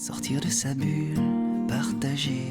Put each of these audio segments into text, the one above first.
Sortir de sa bulle, partager,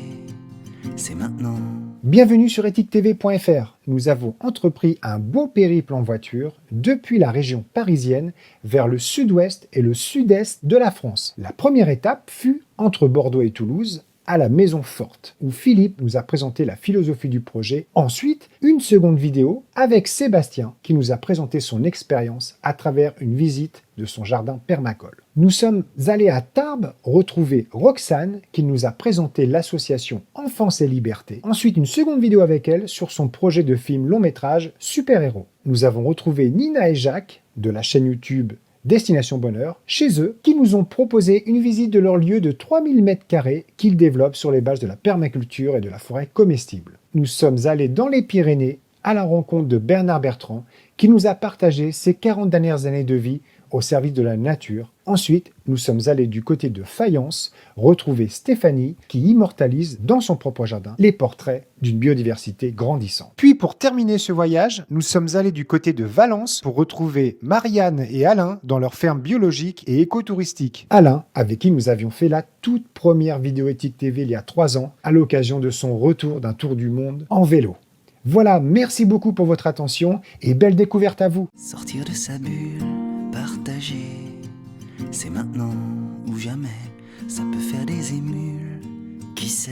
c'est maintenant. Bienvenue sur ethiquetv.fr. Nous avons entrepris un beau périple en voiture depuis la région parisienne vers le sud-ouest et le sud-est de la France. La première étape fut entre Bordeaux et Toulouse, à la Maison Forte, où Philippe nous a présenté la philosophie du projet. Ensuite, une seconde vidéo avec Sébastien, qui nous a présenté son expérience à travers une visite de son jardin permacole. Nous sommes allés à Tarbes retrouver Roxane, qui nous a présenté l'association Enfance et Liberté. Ensuite, une seconde vidéo avec elle sur son projet de film long-métrage Super Héros. Nous avons retrouvé Nina et Jacques, de la chaîne YouTube Destination Bonheur, chez eux, qui nous ont proposé une visite de leur lieu de 3000 m² qu'ils développent sur les bases de la permaculture et de la forêt comestible. Nous sommes allés dans les Pyrénées à la rencontre de Bernard Bertrand, qui nous a partagé ses 40 dernières années de vie au service de la nature. Ensuite, nous sommes allés du côté de Fayence, retrouver Stéphanie, qui immortalise dans son propre jardin les portraits d'une biodiversité grandissante. Puis, pour terminer ce voyage, nous sommes allés du côté de Valence pour retrouver Marianne et Alain dans leur ferme biologique et écotouristique. Alain, avec qui nous avions fait la toute première vidéo Éthique TV il y a 3 ans, à l'occasion de son retour d'un tour du monde en vélo. Voilà, merci beaucoup pour votre attention et belle découverte à vous. Sortir de sa bulle, partager, c'est maintenant ou jamais. Ça peut faire des émules, qui sait.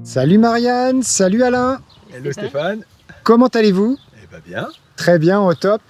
Salut Marianne, salut Alain. Hello Stéphane. Comment allez-vous? Eh ben bien. Très bien, au top.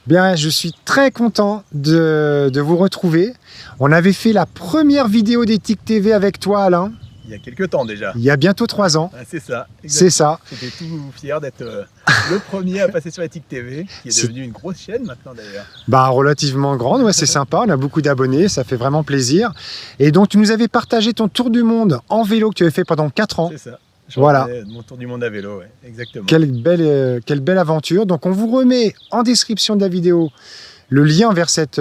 Bien, je suis très content de vous retrouver. On avait fait la première vidéo d'Éthique TV avec toi, Alain. Il y a quelques temps déjà. Il y a bientôt 3 ans. Ah, c'est ça. C'est ça. J'étais tout fier d'être le premier à passer sur Éthique TV, qui est devenue une grosse chaîne maintenant d'ailleurs. Bah, relativement grande, ouais, c'est sympa. On a beaucoup d'abonnés, ça fait vraiment plaisir. Et donc, tu nous avais partagé ton tour du monde en vélo que tu avais fait pendant 4 ans. C'est ça. Voilà. Mon tour du monde à vélo, ouais, exactement. Quelle belle aventure. Donc, on vous remet en description de la vidéo le lien vers cette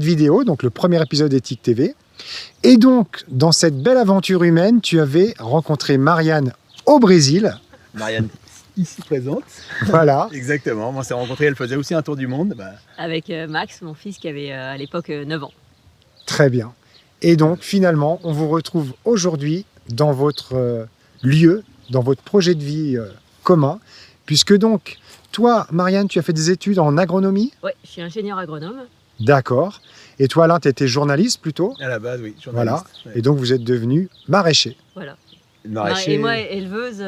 vidéo, donc le premier épisode d'Éthique TV. Et donc, dans cette belle aventure humaine, tu avais rencontré Marianne au Brésil. Marianne, ici présente. Voilà. Exactement. On s'est rencontrés, elle faisait aussi un tour du monde. Avec Max, mon fils, qui avait à l'époque 9 ans. Très bien. Et donc, finalement, on vous retrouve aujourd'hui dans votre lieu, dans votre projet de vie commun. Puisque donc, toi, Marianne, tu as fait des études en agronomie? Oui, je suis ingénieur agronome. D'accord. Et toi, Alain, tu étais journaliste plutôt? À la base, oui, Voilà. journaliste. Ouais. Et donc, vous êtes devenu maraîcher. Voilà. Maraîcher. Et moi, éleveuse.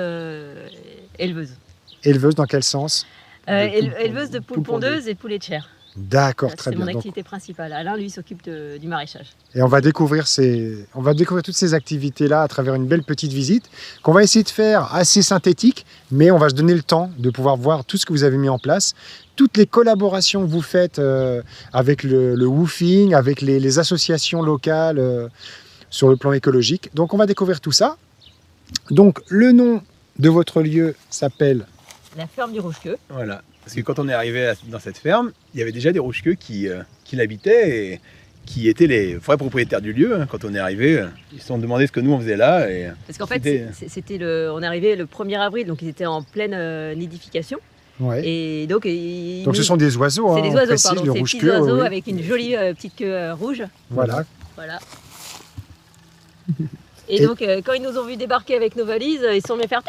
Éleveuse dans quel sens? Éleveuse de poules poules pondeuses. pondeuses et poulets de chair. D'accord, très C'est bien. mon Donc, activité principale. Alain, lui, s'occupe du maraîchage. et on va découvrir toutes ces activités-là à travers une belle petite visite qu'on va essayer de faire assez synthétique, mais on va se donner le temps de pouvoir voir tout ce que vous avez mis en place, toutes les collaborations que vous faites avec le woofing, avec les associations locales sur le plan écologique. Donc on va découvrir tout ça. Donc le nom de votre lieu s'appelle... La ferme du Rouge-Queue. Voilà. Parce que quand on est arrivé dans cette ferme, il y avait déjà des rouge-queues qui l'habitaient et qui étaient les vrais propriétaires du lieu. Quand on est arrivé, ils se sont demandé ce que nous on faisait là. Et Parce qu'en fait, on est arrivé le 1er avril, donc ils étaient en pleine nidification. Ouais. Et donc, Donc ce sont des oiseaux, c'est hein, des on oiseaux, précise, pardon. le C'est des rouge-queue, petits oiseaux oui, oui. avec une jolie petite queue rouge. Voilà. Voilà. Et donc, quand ils nous ont vu débarquer avec nos valises, ils se sont mis à faire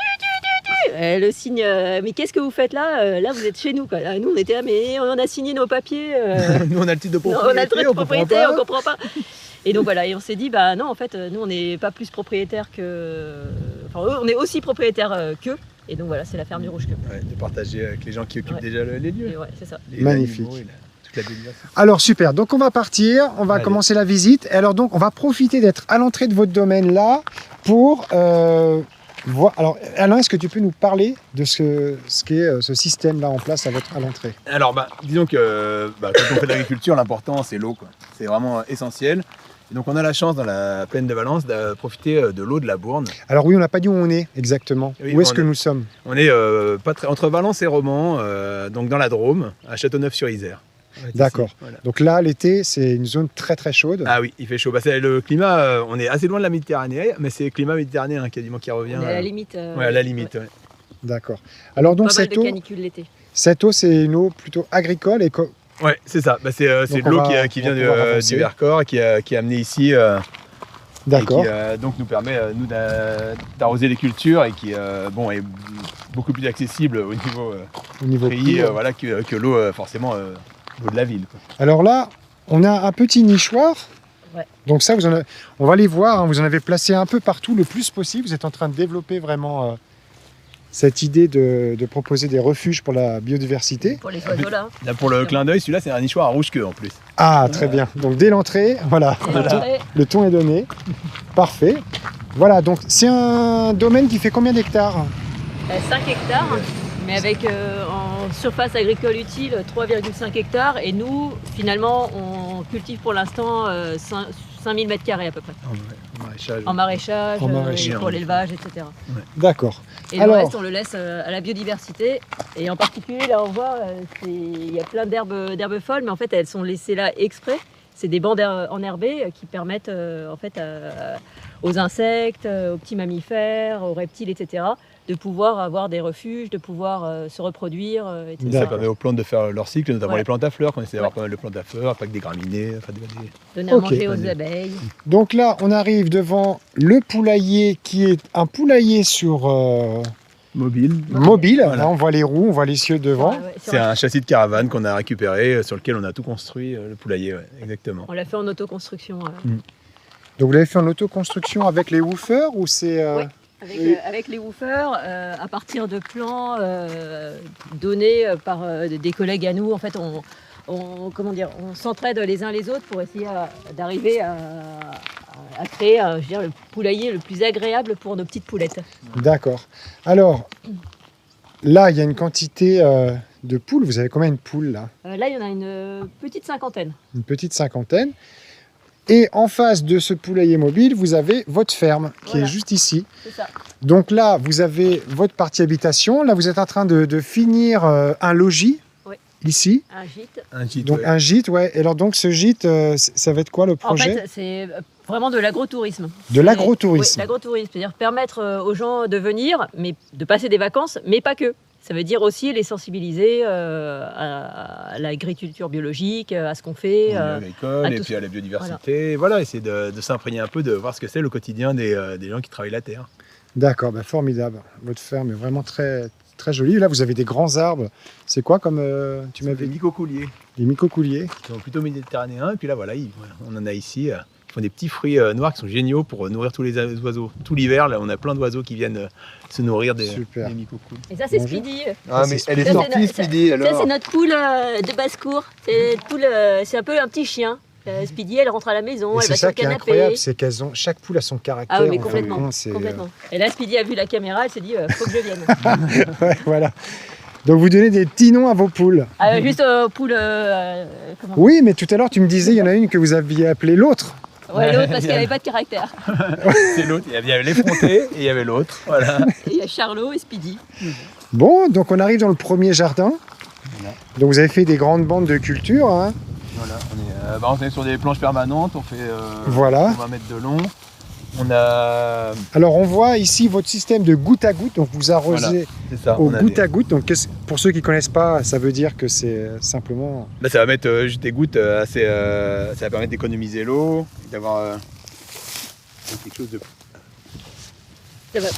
le signe, mais qu'est-ce que vous faites là? Là, vous êtes chez nous, quoi. Là, nous, on était là, mais on a signé nos papiers. nous on a le titre de Non, propriété. on a le trait de on comprend propriété, pas. on comprend pas. Et donc voilà, et on s'est dit, bah non, en fait, nous, on n'est pas plus propriétaires que. Enfin, eux, on est aussi propriétaires qu'eux. Et donc voilà, c'est la ferme du Rouge-Queue. Ouais, de partager avec les gens qui occupent Ouais. déjà les lieux. Et ouais, c'est ça. Les Magnifique. animaux et toute la biodiversité. Alors super, donc on va partir, on va Allez. commencer la visite. Et alors donc on va profiter d'être à l'entrée de votre domaine là pour voir. Alors Alain, est-ce que tu peux nous parler de ce qu'est ce système là en place à l'entrée? Alors, disons que quand on fait de l'agriculture, l'important c'est l'eau, quoi. C'est vraiment essentiel. Et donc on a la chance dans la plaine de Valence de profiter de l'eau de la Bourne. Alors oui, on n'a pas dit où on est exactement. Oui, Où est-ce on que est- nous sommes? On est pas très, entre Valence et Romans, donc dans la Drôme, à Châteauneuf-sur-Isère. Ouais, D'accord. ici, voilà. Donc là, l'été, c'est une zone très très chaude. Ah oui, il fait chaud. C'est le climat, on est assez loin de la Méditerranée, mais c'est le climat méditerranéen quasiment qui revient. On est à la limite. Ouais, à la limite. ouais. Ouais. D'accord. Alors donc Pas mal cette de eau, canicule l'été. c'est une eau plutôt agricole et Ouais, c'est ça. Bah, c'est Donc, de l'eau on va qui vient pouvoir avancer. du Vercors, qui est amenée ici. D'accord. Et qui donc nous permet nous d'arroser les cultures et qui bon, est beaucoup plus accessible au Au niveau prix prix. voilà, que l'eau forcément l'eau de la ville. Quoi. Alors là, on a un petit nichoir. Ouais. Donc ça, on va les voir. Hein, vous en avez placé un peu partout le plus possible. Vous êtes en train de développer vraiment cette idée de proposer des refuges pour la biodiversité. Pour les oiseaux là. Là, pour le clin d'œil, celui-là c'est un nichoir à rouge-queue en plus. Ah, très bien. Donc dès l'entrée, voilà, Et le ton est donné. Parfait. Voilà, donc c'est un domaine qui fait combien d'hectares? 5 hectares, mais avec en surface agricole utile 3,5 hectares. Et nous, finalement, on cultive pour l'instant 5000 m² à peu près. En maraîchage. En maraîchage, En maraîchage. pour l'élevage, etc. D'accord. Et Alors- le reste, on le laisse à la biodiversité. Et en particulier, là, on voit, il y a plein d'herbes folles, mais en fait, elles sont laissées là exprès. C'est des bandes enherbées qui permettent en fait, aux insectes, aux petits mammifères, aux reptiles, etc., de pouvoir avoir des refuges, de pouvoir se reproduire, etc. Ça permet aux plantes de faire leur cycle, notamment Ouais. les plantes à fleurs, qu'on essaie d'avoir Ouais. pas mal de plantes à fleurs, pas que des graminées. Donner à Ok. manger aux abeilles. Donc là, on arrive devant le poulailler qui est un poulailler sur Mobile. mobile. Voilà. Là, on voit les roues, on voit l'essieu devant. Ouais, ouais, sur C'est un châssis de caravane qu'on a récupéré, sur lequel on a tout construit, le poulailler, ouais, exactement. On l'a fait en autoconstruction. Donc vous l'avez fait en autoconstruction avec les woofers ou c'est... Oui. Avec les woofers, à partir de plans donnés par des collègues à nous, en fait, comment dire, on s'entraide les uns les autres pour essayer d'arriver à créer je veux dire, le poulailler le plus agréable pour nos petites poulettes. D'accord. Alors, là, il y a une quantité de poules. Vous avez combien de poules là? Là, il y en a une petite cinquantaine. Une petite cinquantaine. Et en face de ce poulailler mobile, vous avez votre ferme qui Voilà. est juste ici. C'est ça. Donc là, vous avez votre partie habitation. Là, vous êtes en train de finir un logis Oui. ici. Un gîte. Un gîte, Donc ouais. un gîte, ouais. Et alors donc ce gîte, ça va être quoi le En projet? fait, c'est vraiment de l'agrotourisme. De l'agrotourisme. Oui, l'agrotourisme, c'est-à-dire permettre aux gens de venir, mais de passer des vacances, mais pas que. Ça veut dire aussi les sensibiliser à l'agriculture biologique, à ce qu'on fait. Au milieu agricole à et tout puis ça. à la biodiversité. Voilà, essayer de s'imprégner un peu, de voir ce que c'est le quotidien des gens qui travaillent la terre. D'accord, bah formidable. Votre ferme est vraiment très, très jolie. Là, vous avez des grands arbres. C'est quoi comme tu C'est m'avais des dit? mycocouliers Des mycocouliers. qui sont plutôt méditerranéens. Et puis là, voilà, on en a ici. Ils font des petits fruits noirs qui sont géniaux pour nourrir tous les oiseaux. Tout l'hiver, là, on a plein d'oiseaux qui viennent se nourrir des Super. mycocoulies. Et ça, c'est Bonjour. Speedy. Ah, mais elle est Ça, sortie, c'est no- Speedy, Ça, alors. c'est notre poule de basse-cour. C'est une poule, c'est un peu un petit chien. Speedy, elle rentre à la maison, Et elle c'est va sur ça le qui est canapé. incroyable, c'est qu'elles ont chaque poule a son caractère. Ah oui, mais en fin de complètement. compte, c'est, complètement. Et là, Speedy a vu la caméra, elle s'est dit, faut que je vienne. ouais, voilà. Donc vous donnez des petits noms à vos poules. Juste poule, comment Oui, mais tout à l'heure tu me disais, il y en a une que vous aviez appelée l'autre. Ouais, l'autre, parce qu'elle n'avait pas de caractère. C'est l'autre. Il y avait l'effronté et il y avait l'autre. Voilà. Et il y a Charlot et Speedy. Bon, donc on arrive dans le premier jardin. Voilà. Donc vous avez fait des grandes bandes de culture. Hein. Voilà, on est sur des planches permanentes, on fait Voilà. 20 mètres de long. On a. Alors on voit ici votre système de goutte à goutte. Donc vous arrosez C'est ça. au on a goutte des- à goutte. Donc pour ceux qui ne connaissent pas, ça veut dire que c'est simplement... Là, ça va mettre juste des gouttes assez. Ça va permettre d'économiser l'eau, d'avoir quelque chose de. Ça va.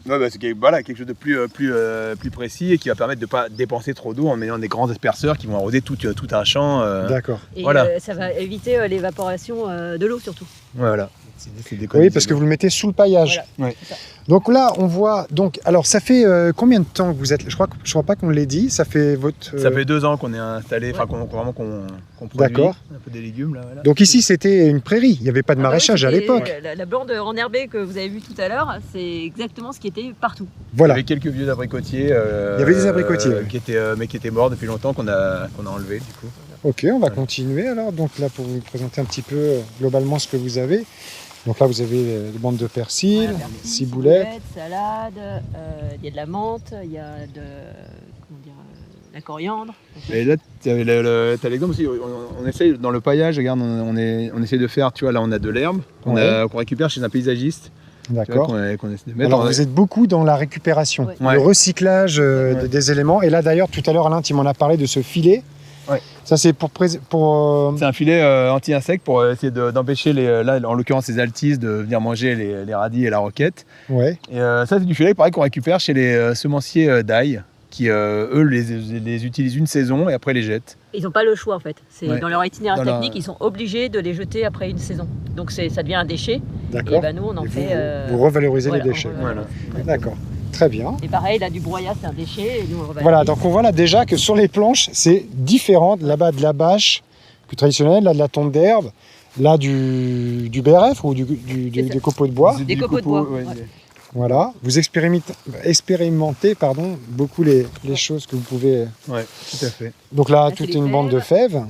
Ouais, bah, c'est voilà, quelque chose de plus précis et qui va permettre de ne pas dépenser trop d'eau en mettant des grands asperceurs qui vont arroser tout un champ. D'accord. Et Voilà. ça va éviter l'évaporation de l'eau surtout. Voilà. C'est Oui, d'économiser parce que l'eau. vous le mettez sous le paillage. Voilà. Ouais. C'est ça. Donc là, on voit... Donc, alors, ça fait combien de temps que vous êtes... Je crois pas qu'on l'ait dit. Ça fait votre... Ça fait 2 ans qu'on est installé, enfin qu'on produit D'accord. un peu des légumes là. Voilà. Donc ici, c'était une prairie. Il n'y avait pas de Ah bah oui, maraîchage à c'était l'époque. La bande enherbée que vous avez vue tout à l'heure, c'est exactement ce qui était partout. Il y Voilà. avait quelques vieux abricotiers. Il y avait des abricotiers, oui. qui étaient morts depuis longtemps qu'on a enlevé du coup. Ok, on va Ouais. continuer alors. Donc là, pour vous présenter un petit peu globalement ce que vous avez. Donc là, vous avez des bandes de persil, Voilà, persil, ciboulette. salade, il y a de la menthe, il y a de la coriandre. Et là, tu as l'exemple aussi. On essaye dans le paillage, regarde, on essaie de faire, tu vois, là on a de l'herbe qu'on récupère chez un paysagiste. Tu vois, D'accord. qu'on essaie de mettre. Alors vous êtes beaucoup dans la récupération, Ouais. le recyclage Ouais. des éléments. Et là d'ailleurs, tout à l'heure, Alain, tu m'en as parlé de ce filet. Ouais. Ça, c'est pour... C'est un filet anti-insecte pour essayer d'empêcher, là, en l'occurrence, les altises de venir manger les radis et la roquette. Ouais. Et ça, c'est du filet pareil qu'on récupère chez les semenciers d'ail qui, eux, les utilisent une saison et après les jettent. Ils n'ont pas le choix en fait. C'est Ouais. dans leur itinéraire Dans leur- technique, ils sont obligés de les jeter après une saison. Donc ça devient un déchet. D'accord. Et ben nous, on en Et fait. vous revalorisez voilà, les déchets. on revalorise. D'accord. Très bien. Et pareil, là, du broyat, c'est un déchet. Et nous, on revalorise. Voilà, donc on voit là déjà que sur les planches, c'est différent. Là-bas, de la bâche plus traditionnelle, là, de la tonte d'herbe, là, du BRF ou C'est ça. des copeaux de bois. Des copeaux de bois, ouais. Voilà. Vous expérimentez beaucoup les choses que vous pouvez... Ouais, tout à fait. Donc là, Là, toute c'est les une bande de fèves.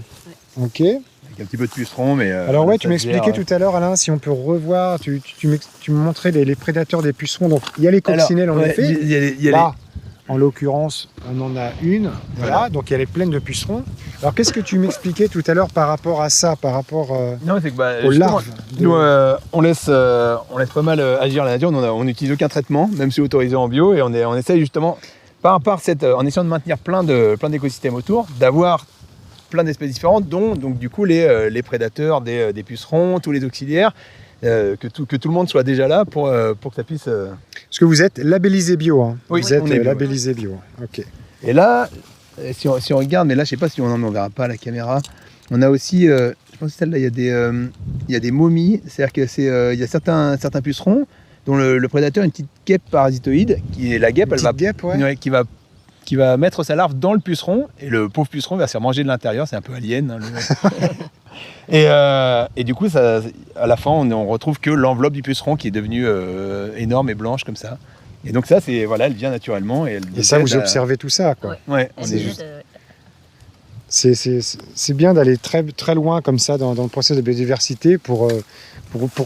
Ok. Avec un petit peu de puceron, mais... Alors ouais, tu m'expliquais tout à l'heure, Alain, si on peut revoir, tu me montrais les prédateurs des pucerons. Donc il y a les coccinelles en effet. Il y a Là, en l'occurrence, on en a une. Voilà. Donc elle est pleine de pucerons. Alors qu'est-ce que tu m'expliquais tout à l'heure par rapport à ça, par rapport Non, c'est que aux justement, larves de- nous, on laisse pas mal agir la nature. On n'utilise aucun traitement, même si autorisé en bio, et on essaye justement, en essayant de maintenir plein d'écosystèmes autour, d'avoir plein d'espèces différentes, dont donc du coup les prédateurs des pucerons, tous les auxiliaires, que tout le monde soit déjà là pour que ça puisse. Parce que vous êtes labellisé bio. Hein. Oui, vous êtes on est bio, labellisé bio. Ok. Et là, si on regarde, mais là je sais pas si on verra pas à la caméra, on a aussi, je pense que celle-là, il y a des momies, c'est-à-dire que il y a certains pucerons dont le prédateur a une petite guêpe parasitoïde, qui est la guêpe, Une petite guêpe, ouais. ouais, qui va mettre sa larve dans le puceron, et le pauvre puceron va se faire manger de l'intérieur, c'est un peu alien. Hein, et du coup, ça, à la fin, on retrouve que l'enveloppe du puceron qui est devenue énorme et blanche comme ça. Et donc ça, elle vient naturellement. Et ça, vous observez tout ça, quoi. Ouais. Ouais, on Elle est est juste. C'est bien d'aller très, très loin comme ça dans le processus de biodiversité pour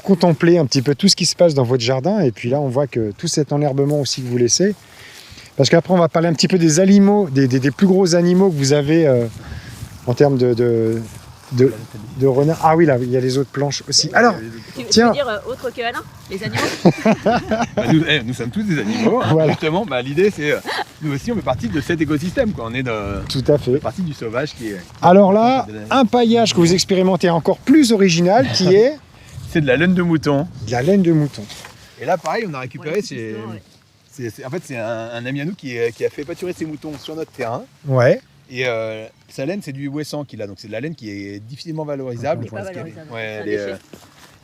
contempler un petit peu tout ce qui se passe dans votre jardin. Et puis là, on voit que tout cet enherbement aussi que vous laissez. Parce qu'après, on va parler un petit peu des animaux, des plus gros animaux que vous avez en termes de renards. Ah oui, là, il y a les autres planches aussi. Alors, Tu tiens. veux dire autre que Alain, les animaux? Nous sommes tous des animaux. Hein. Voilà. Justement, l'idée, c'est nous aussi, on fait partie de cet écosystème. Quoi. On est tout à fait. partie du sauvage qui est. Alors là, un paillage que vous expérimentez encore plus original qui est C'est de la laine de mouton. de la laine de mouton. Et là, pareil, on a récupéré. Ouais, C'est ouais. en fait, c'est un ami à nous qui a fait pâturer ses moutons sur notre terrain. Ouais. Et sa laine, c'est du ouessant qu'il a. Donc, c'est de la laine qui est difficilement valorisable. Qui est pas Parce qu'elle- valorisable. ouais, C'est un elle est, déchet.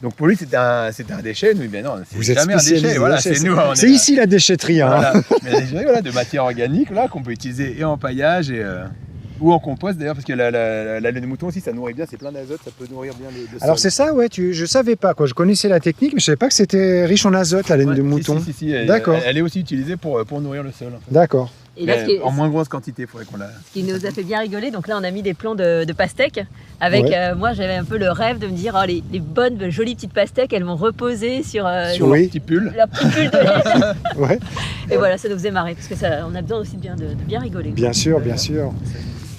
donc, pour lui, c'était un déchet. Nous, non, c'est Vous êtes jamais un spécialiste déchet. des Voilà, déchets. c'est nous. C'est ici la déchetterie. Hein. Voilà. Mais des déchets, voilà, de matière organique là, qu'on peut utiliser et en paillage ou en compost d'ailleurs, parce que la laine de mouton aussi, ça nourrit bien. C'est plein d'azote, ça peut nourrir bien le sol. Alors c'est ça, ouais. Je savais pas quoi. Je connaissais la technique, mais je savais pas que c'était riche en azote la laine Ouais, de mouton. Si, D'accord. Elle est aussi utilisée pour nourrir le sol. D'accord. Et là, Mais en moins grosse quantité, il faudrait qu'on la. ce qui nous a fait bien rigoler, donc là on a mis des plants de pastèques. Avec Ouais. moi j'avais un peu le rêve de me dire oh, les bonnes jolies petites pastèques, elles vont reposer sur Sur Oui. leur petit pull. leur petit pull de laine. Ouais. Et voilà, ça nous faisait marrer parce que ça, on a besoin aussi de bien rigoler. Bien sûr, bien sûr.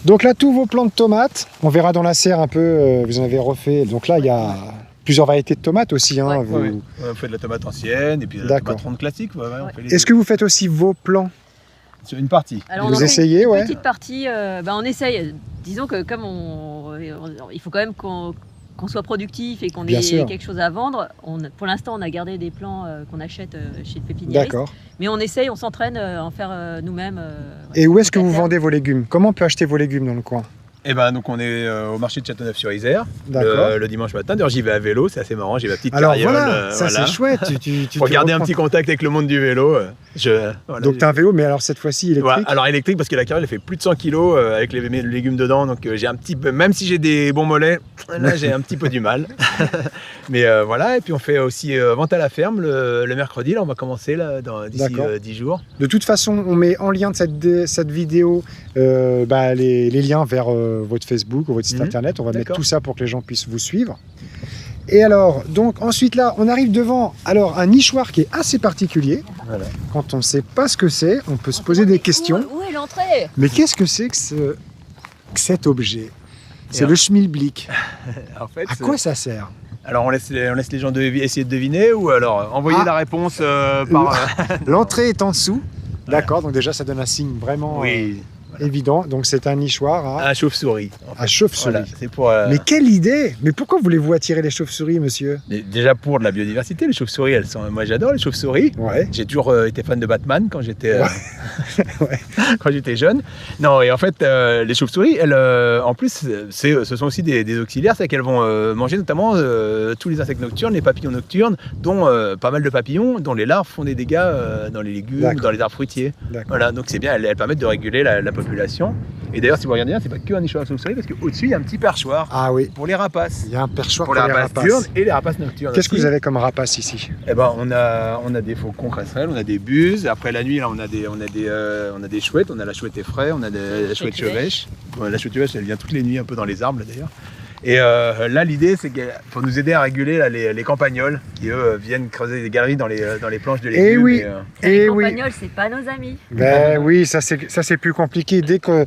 Donc là, tous vos plants de tomates, on verra dans la serre un peu. Vous en avez refait. Donc là, il y a plusieurs variétés de tomates aussi. Hein, Ouais. vous- Ouais. On fait de la tomate ancienne et puis de la D'accord. tomate ronde classique. Ouais, on fait les Est-ce que vous faites aussi vos plants? sur une partie. Alors, Vous on en fait essayez, une ouais. petite partie, on essaye. Disons que comme il faut quand même qu'on soit productif et qu'on Bien ait sûr. quelque chose à vendre. Pour l'instant, on a gardé des plants qu'on achète chez le pépiniériste. D'accord. Mais on essaye, on s'entraîne à en faire nous-mêmes. Et où est-ce que vous locataires. vendez vos légumes? Comment on peut acheter vos légumes dans le coin? Et ben donc on est au marché de Châteauneuf-sur-Isère D'accord. le dimanche matin. D'ailleurs j'y vais à vélo, c'est assez marrant. J'ai ma petite Alors carriole. voilà, ça voilà. c'est chouette. Tu Pour te garder un reprends. petit contact avec le monde du vélo. Voilà, Donc tu as un vélo, mais alors cette fois-ci électrique. Ouais, alors électrique parce que la carriole elle fait plus de 100 kg avec les légumes dedans, donc j'ai un petit peu, même si j'ai des bons mollets, là j'ai un petit peu du mal. Mais voilà, et puis on fait aussi vente à la ferme le mercredi, là on va commencer là d'ici D'accord. 10 jours. De toute façon, on met en lien de cette vidéo les liens vers votre Facebook ou votre site Mhm. internet. On va mettre D'accord. tout ça pour que les gens puissent vous suivre. Et alors, donc ensuite là, on arrive devant un nichoir qui est assez particulier. Voilà. Quand on ne sait pas ce que c'est, on peut se poser des questions. Où est l'entrée? Mais qu'est-ce que c'est que cet objet? C'est alors- le schmilblick. En fait, À quoi ça sert? alors on laisse les gens essayer de deviner ou alors envoyer Ah. la réponse par. L'entrée est en dessous. D'accord, donc déjà ça donne un signe vraiment Oui. évident. Donc c'est un nichoir Un chauve-souris. en fait. à chauve-souris. Voilà, c'est pour. Mais quelle idée! Mais pourquoi voulez-vous attirer les chauves-souris, monsieur? Déjà pour de la biodiversité, les chauves-souris, elles sont. Moi, j'adore les chauves-souris. Ouais. J'ai toujours été fan de Batman quand j'étais Ouais. quand j'étais jeune. Non, et en fait, les chauves-souris, elles, en plus, ce sont aussi des auxiliaires, c'est qu'elles vont manger notamment tous les insectes nocturnes, les papillons nocturnes, dont pas mal de papillons, dont les larves font des dégâts dans les légumes, D'accord. dans les arbres fruitiers. D'accord. Voilà, donc c'est bien, elles permettent de réguler la population. Et d'ailleurs, si vous regardez bien, c'est pas que un nichoir à chauve-souris, parce qu'au-dessus, il y a un petit perchoir Ah oui, pour les rapaces. il y a un perchoir Pour pour les les rapaces rapaces. diurnes et les rapaces nocturnes. Qu'est-ce que aussi. vous avez comme rapace ici? Eh ben, on a des faucons cresserelles, on a des buses. Après la nuit, là, on a des chouettes. On a la chouette effraie, on a la chouette chevêche. Bon, la chouette chevêche, elle vient toutes les nuits un peu dans les arbres, là, d'ailleurs. Et là, l'idée, c'est pour nous aider à réguler là, les campagnols qui, eux, viennent creuser des galeries dans les planches de légumes. Eh oui. Les Eh oui. campagnols, c'est pas nos amis. Ben oui, ça c'est plus compliqué. Dès que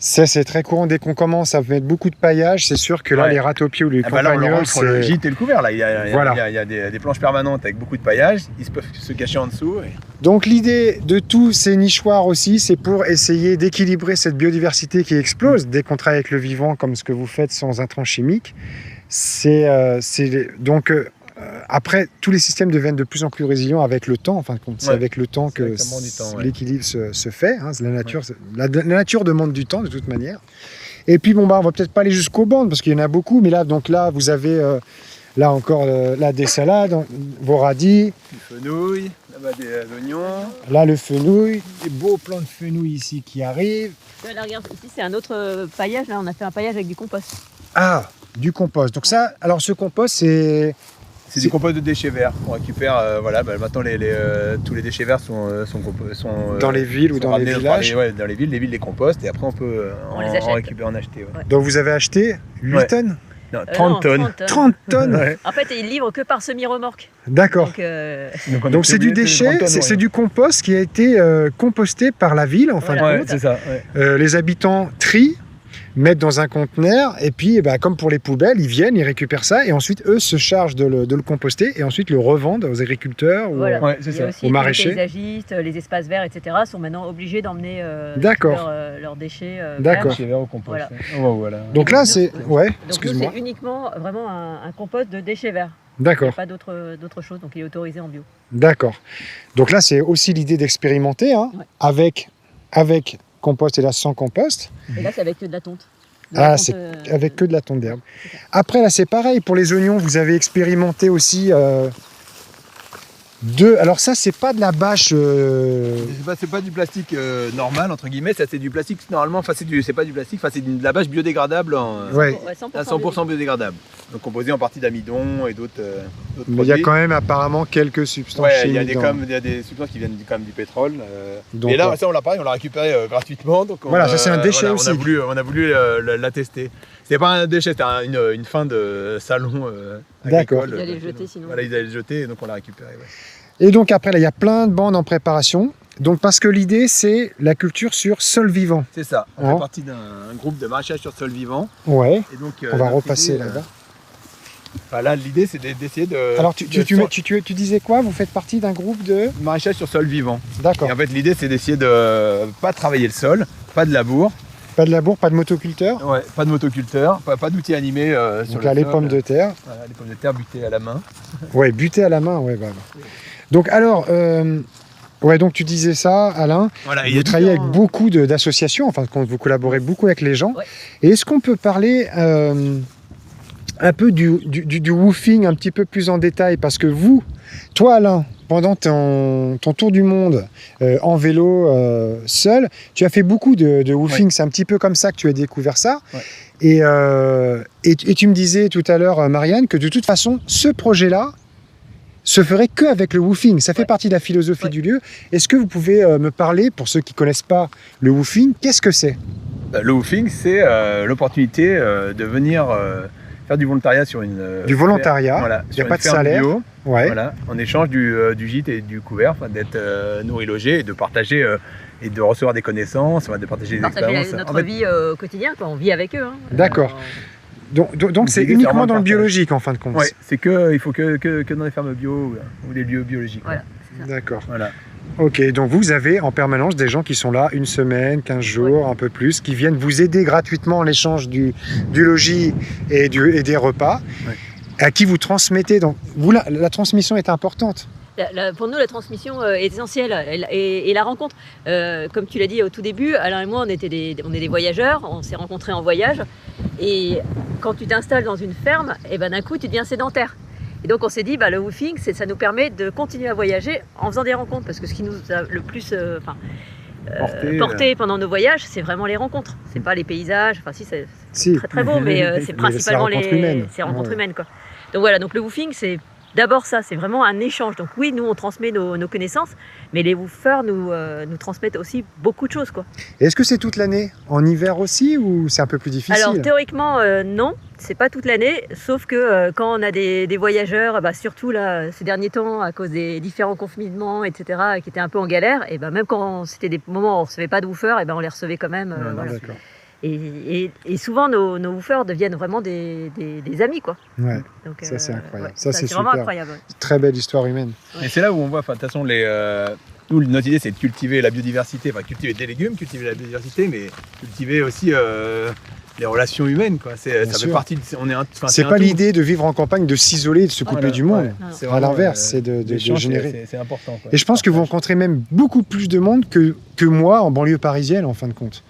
ça c'est très courant, dès qu'on commence à mettre beaucoup de paillage, c'est sûr que là Ouais. les ratopiers ou les Ah bah là, on le campagnols, rentre pour le c'est gîte et le couvert. Là. Il y a, Voilà. il y a des planches permanentes avec beaucoup de paillage. Ils peuvent se cacher en dessous. Et... Donc l'idée de tous ces nichoirs aussi, c'est pour essayer d'équilibrer cette biodiversité qui explose dès qu'on travaille avec le vivant, comme ce que vous faites sans intrants chimiques. Après, tous les systèmes deviennent de plus en plus résilients avec le temps. En fin de compte, c'est Ouais. avec le temps C'est que avec le temps du temps, ouais. l'équilibre se fait. Hein. La nature demande du temps de toute manière. Et puis bon, on va peut-être pas aller jusqu'aux bandes parce qu'il y en a beaucoup, mais là, vous avez là encore des salades, vos radis, Du fenouil, là-bas des oignons. là le fenouil, des beaux plants de fenouil ici qui arrivent. Là, regarde, ici, c'est un autre paillage. Là, on a fait un paillage avec du compost. Ah, du compost. Donc ça, alors ce compost, c'est C'est du compost de déchets verts. On récupère, maintenant tous les déchets verts sont dans les villes ou sont dans les ramenés villages. dans les villes les compostent et après on peut On les achète. récupérer, en acheter. Ouais. Donc vous avez acheté 8 Ouais. tonnes, Non, Non, 30 tonnes. 30 tonnes. Ouais. En fait, ils livrent que par semi-remorque. D'accord. Donc, on Donc est c'est du obligé de déchet, 30 tonnes, c'est ouais. du compost qui a été composté par la ville en fin Voilà. de Ouais, compte. c'est ça. Ouais. Les habitants trient, mettent dans un conteneur et puis comme pour les poubelles, ils viennent, ils récupèrent ça et ensuite eux se chargent de le composter et ensuite le revendent aux agriculteurs. voilà. Ouais, c'est Il y a ça. aussi Aux tous maraîchers. les paysagistes, les espaces verts, etc. sont maintenant obligés d'emmener D'accord. leurs déchets D'accord. verts. Déchets verts au compost. Voilà. Ouais. Oh, voilà. Donc là c'est... Ouais, Donc excuse-moi. nous, c'est uniquement vraiment un compost de déchets verts. Il n'y D'accord, a pas d'autre chose, donc il est autorisé en bio. d'accord. Donc là c'est aussi l'idée d'expérimenter hein, Ouais. avec compost et là sans compost. Et là, c'est avec que de la tonte. De Ah, la tonte, c'est avec que de la tonte d'herbe. Après, là, c'est pareil. Pour les oignons, vous avez expérimenté aussi Alors ça, c'est pas de la bâche... C'est pas du plastique normal entre guillemets, ça c'est du plastique normalement, enfin c'est pas du plastique, enfin c'est de la bâche biodégradable Ouais. à 100% biodégradable. Donc composé en partie d'amidon et d'autres Mais il y a produits. quand même apparemment quelques substances Ouais, il y a chimiques il y a des substances qui viennent quand même du pétrole. Donc, et là, ouais. ça on l'a récupéré gratuitement. Donc Voilà, ça, c'est un déchet aussi. On a voulu la tester. C'était pas un déchet, c'était une fin de salon D'accord. agricole. Ils allaient le jeter sinon. Voilà, ils allaient le jeter et donc on l'a récupéré. Ouais. Et donc après, là, il y a plein de bandes en préparation. Donc parce que l'idée, c'est la culture sur sol vivant. C'est ça, on Oh. fait partie d'un groupe de maraîchage sur sol vivant. Ouais, Et donc, on va notre repasser idée, là-bas. Enfin, là, l'idée, c'est d'essayer de. Alors tu disais quoi? Vous faites partie d'un groupe de... maraîchage sur sol vivant. D'accord. Et en fait, l'idée, c'est d'essayer de pas travailler le sol, pas de labour, Pas de labour, pas de motoculteur. ouais, pas de motoculteur, pas d'outils animés sur Donc le là, les sol. pommes de terre. Voilà, les pommes de terre butées à la main. Ouais, buter à la main, ouais. Donc alors, ouais, donc tu disais ça, Alain. Voilà, Vous travaillez avec beaucoup d'associations, enfin, quand vous collaborez beaucoup avec les gens. Ouais. Et est-ce qu'on peut parler un peu du woofing un petit peu plus en détail? Parce que toi Alain, pendant ton tour du monde en vélo seul, tu as fait beaucoup de woofing. Ouais. C'est un petit peu comme ça que tu as découvert ça. Ouais. Et tu me disais tout à l'heure, Marianne, que de toute façon, ce projet-là se ferait qu'avec le woofing. Ça fait Ouais. partie de la philosophie Ouais. du lieu. Est-ce que vous pouvez me parler, pour ceux qui ne connaissent pas le woofing, qu'est-ce que c'est? Le woofing, c'est l'opportunité de venir faire du volontariat sur une. Du volontariat, Voilà, il n'y sur a pas une de ferme salaire. bio, Ouais. voilà, en échange du gîte et du couvert, d'être nourri, logé et de partager et de recevoir des connaissances, de partager des Partager expériences. notre En fait, vie au quotidien, quoi. On vit avec eux. Hein. D'accord. Donc c'est L'idée, c'est uniquement vraiment dans le de partage. biologique en fin de compte. ouais, c'est que il faut que dans les fermes bio ou les lieux biologiques. Voilà. D'accord. Voilà. Ok, donc vous avez en permanence des gens qui sont là une semaine, 15 jours, un peu plus, qui viennent vous aider gratuitement en échange du logis et des repas, à qui vous transmettez. Donc vous, la transmission est importante. Pour nous, la transmission est essentielle et la rencontre. Comme tu l'as dit au tout début, Alain et moi, on est des voyageurs, on s'est rencontrés en voyage. Et quand tu t'installes dans une ferme, et ben, d'un coup, tu deviens sédentaire. Et donc, on s'est dit, le woofing, ça nous permet de continuer à voyager en faisant des rencontres. Parce que ce qui nous a le plus porté pendant nos voyages, c'est vraiment les rencontres. C'est pas les paysages. Enfin, si, c'est très très beau, mais c'est principalement ces rencontres humaines, quoi. Donc voilà, donc le woofing, c'est d'abord ça, c'est vraiment un échange. Donc oui, nous on transmet nos connaissances, mais les woofers nous transmettent aussi beaucoup de choses, quoi. Et est-ce que c'est toute l'année? En hiver aussi ou c'est un peu plus difficile? Alors théoriquement non, c'est pas toute l'année, sauf que quand on a des voyageurs, surtout là ces derniers temps à cause des différents confinements, etc., qui étaient un peu en galère, et même quand c'était des moments où on ne recevait pas de woofers, on les recevait quand même. Voilà. D'accord. Et souvent nos woofers deviennent vraiment des amis, quoi. Ouais. Donc, ça c'est incroyable. Ouais, ça c'est vraiment super. incroyable. Très belle histoire humaine. Et c'est là où on voit, de toute façon, nous, notre idée, c'est de cultiver la biodiversité, cultiver des légumes, cultiver la biodiversité, mais cultiver aussi les relations humaines, quoi. Ça fait partie de. C'est pas l'idée de vivre en campagne, de s'isoler, de se couper du monde. Ouais. À l'inverse, c'est de générer. C'est important, quoi. Et je pense que vous rencontrez même beaucoup plus de monde que moi en banlieue parisienne, en fin de compte.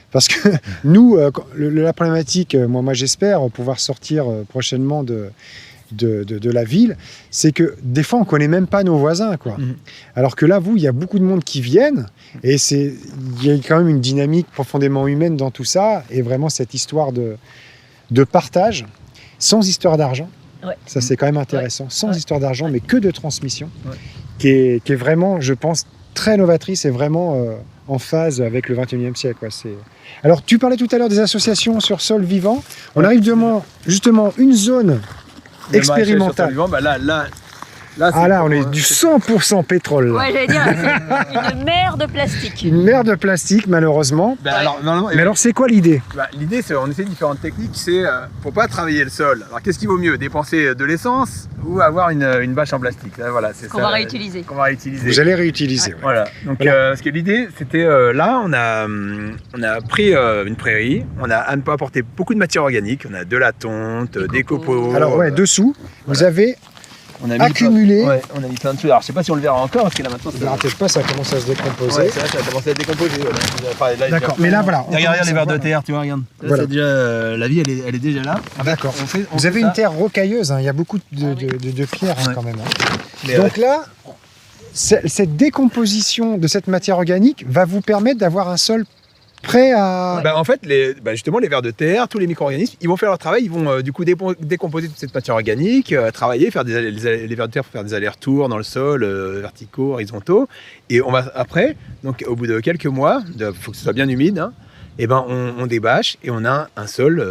Parce que nous, la problématique, moi j'espère pouvoir sortir prochainement de la ville, c'est que des fois on ne connaît même pas nos voisins, quoi. Alors que là, il y a beaucoup de monde qui viennent, et il y a quand même une dynamique profondément humaine dans tout ça, et vraiment cette histoire de partage, sans histoire d'argent. Ouais. Ça c'est quand même intéressant, sans histoire d'argent, mais que de transmission, qui est vraiment, je pense, très novatrice et vraiment en phase avec le 21e siècle, quoi. Alors, tu parlais tout à l'heure des associations sur sol vivant. On arrive justement une zone expérimentale. Là, on est du 100% pétrole. Là. Ouais, j'allais dire, c'est une mer de plastique. Une mer de plastique, malheureusement. Mais alors, c'est quoi l'idée? L'idée, c'est on essaie différentes techniques. C'est faut pas travailler le sol. Alors, qu'est-ce qui vaut mieux, dépenser de l'essence ou avoir une bâche en plastique? Là, voilà, c'est qu'on va réutiliser. Vous allez réutiliser. Ouais. Voilà. Donc, parce que l'idée, c'était là, on a pris une prairie. On a apporté beaucoup de matière organique. On a de la tonte, des copeaux. Alors, dessous, vous avez on a accumulé. On a mis plein de choses. Alors, je sais pas si on le verra encore parce que là maintenant. Vous ne verrez pas, ça commence à se décomposer. Ouais, ça a commencé à se décomposer. Voilà. D'accord. Mais là, voilà. Regarde les vers de terre, tu vois, regarde. Là, c'est déjà, la vie, elle est déjà là. D'accord. Vous avez une terre rocailleuse. Il y a beaucoup de pierres quand même. Donc là, cette décomposition de cette matière organique va vous permettre d'avoir un sol prêt à... En fait, justement, les vers de terre, tous les micro-organismes, ils vont faire leur travail, ils vont du coup décomposer toute cette matière organique, travailler, faire les vers de terre pour faire des allers-retours dans le sol, verticaux, horizontaux. Et on va après, donc au bout de quelques mois, il faut que ce soit bien humide, hein, on débâche et on a un sol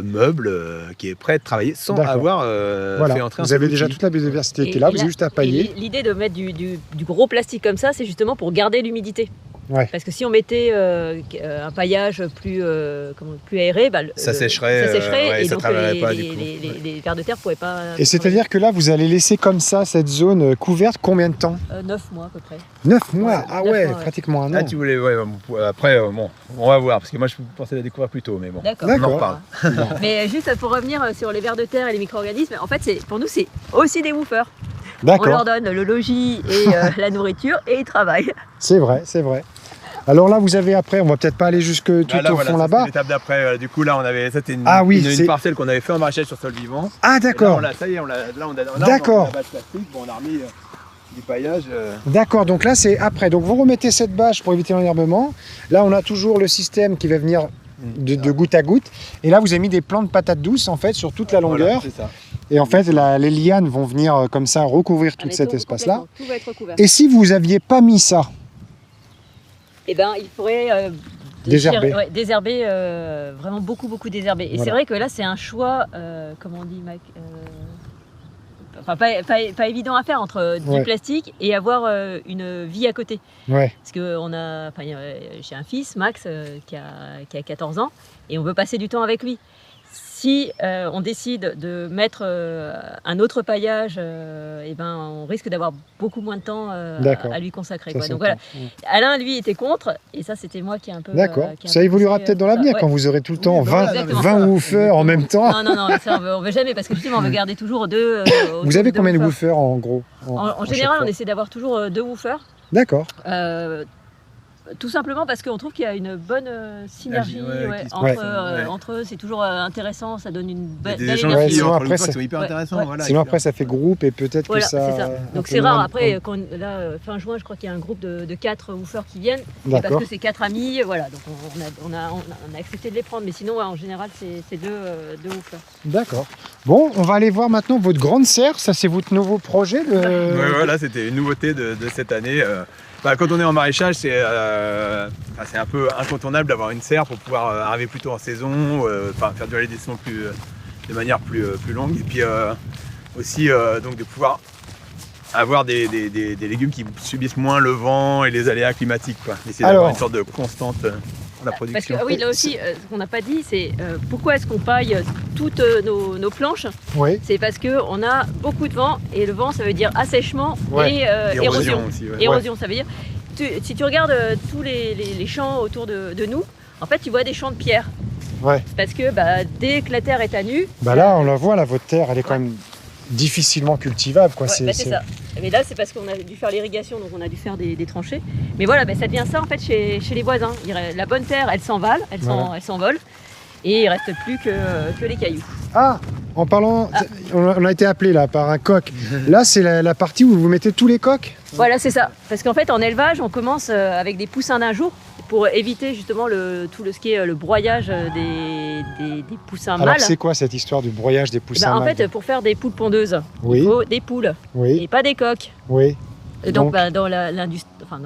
meuble qui est prêt à travailler sans avoir fait entrer un Vous avez déjà toute la biodiversité qui est là, vous avez juste à pailler. L'idée de mettre du gros plastique comme ça, c'est justement pour garder l'humidité. Ouais. Parce que si on mettait un paillage plus aéré, ça sécherait et ça donc travaillerait pas, les vers de terre ne pourraient pas... Et c'est-à-dire que là, vous allez laisser comme ça cette zone couverte combien de temps? 9 mois à peu près. 9 mois? Ah 9 ouais, mois, pratiquement un an. Ah, tu voulais, après, on va voir, parce que moi je pensais la découvrir plus tôt, mais bon. D'accord. On en reparle. Mais juste pour revenir sur les vers de terre et les micro-organismes, en fait, pour nous, c'est aussi des woofers. D'accord. On leur donne le logis et la nourriture et ils travaillent. C'est vrai, c'est vrai. Alors là, vous avez après, on va peut-être pas aller jusque tout au fond là-bas. L'étape d'après, du coup là, c'était une parcelle qu'on avait fait en maraîchage sur sol vivant. Ah d'accord. Là, ça y est, on a d'accord. la bâche plastique, on a remis du paillage. D'accord, donc là c'est après. Donc vous remettez cette bâche pour éviter l'enherbement. Là, on a toujours le système qui va venir de goutte à goutte. Et là, vous avez mis des plants de patates douces en fait sur toute la longueur. Voilà, c'est ça. Et en fait, les lianes vont venir comme ça recouvrir tout cet espace-là. Tout va être recouvert. Et si vous aviez pas mis ça? Eh ben, il faudrait désherber, vraiment beaucoup désherber. Et c'est vrai que là, c'est un choix, comment on dit, Mac, pas évident à faire entre du plastique et avoir une vie à côté. Ouais. Parce que j'ai un fils, Max, qui a 14 ans, et on veut passer du temps avec lui. si on décide de mettre un autre paillage, et ben, on risque d'avoir beaucoup moins de temps D'accord. à lui consacrer. Ça Quoi. Donc s'entend. voilà, Alain, lui, était contre, et ça, c'était moi qui ai un peu... D'accord. qui ai un Ça peu évoluera poussé, peut-être dans ça. l'avenir Ouais. quand vous aurez tout le temps bah 20, voilà, exactement 20 ça. woofers en même temps. Non, ça, on veut jamais, parce que justement, on veut garder toujours deux... Vous avez combien de woofers woofers en gros En chaque général, fois on essaie d'avoir toujours 2 woofers. D'accord. Tout simplement parce qu'on trouve qu'il y a une bonne synergie Ouais, qui se entre, passe, entre eux. C'est toujours intéressant, ça donne une Il y a des belle échanges Ouais, énergie. sinon entre après, les woofers c'est- qui sont hyper Ouais, intéressants. ouais. Voilà, Sinon et après ça fait groupe et peut-être Voilà, que ça... c'est ça. un Donc peu c'est moins rare. de Après, problème. là, fin juin, je crois qu'il y a un groupe de 4 woofers qui viennent. Et parce D'accord. que c'est 4 amis, voilà. Donc on a accepté de les prendre. Mais sinon, ouais, en général, c'est deux woofers. D'accord. Bon, on va aller voir maintenant votre grande serre. Ça, c'est votre nouveau projet de... Ouais, voilà, c'était une nouveauté de cette année. Quand on est en maraîchage, c'est un peu incontournable d'avoir une serre pour pouvoir arriver plus tôt en saison, faire durer des saisons de manière plus longue. Et puis aussi donc de pouvoir avoir des légumes qui subissent moins le vent et les aléas climatiques. Essayer d'avoir Alors. une sorte de constante dans la Parce production. que oui, là aussi, ce qu'on n'a pas dit, c'est pourquoi est-ce qu'on paille toutes nos planches. Oui. C'est parce qu'on a beaucoup de vent, et le vent, ça veut dire assèchement Ouais. et érosion. Érosion aussi. Ouais. Érosion, ça veut dire, si tu regardes tous les champs autour de nous, en fait, tu vois des champs de pierre. Ouais. Parce que dès que la terre est à nu, Bah là, on la voit, là, votre terre, elle est quand même difficilement cultivable, quoi. ouais, c'est ça. Mais là, c'est parce qu'on a dû faire l'irrigation, donc on a dû faire des tranchées. Mais voilà, ça devient ça en fait chez les voisins. La bonne terre, elle s'envale, elle s'envole, et il reste plus que les cailloux. Ah, en parlant, on a été appelé là par un coq. Là, c'est la partie où vous mettez tous les coqs. Voilà, c'est ça. Parce qu'en fait, en élevage, on commence avec des poussins d'un jour pour éviter justement ce qui est le broyage des poussins Alors, mâles. c'est quoi cette histoire du broyage des Eh poussins ben, en mâles fait, pour faire des poules pondeuses, Oui. il faut des poules Oui, et pas des coqs. oui. Et donc, dans l'industrie, dans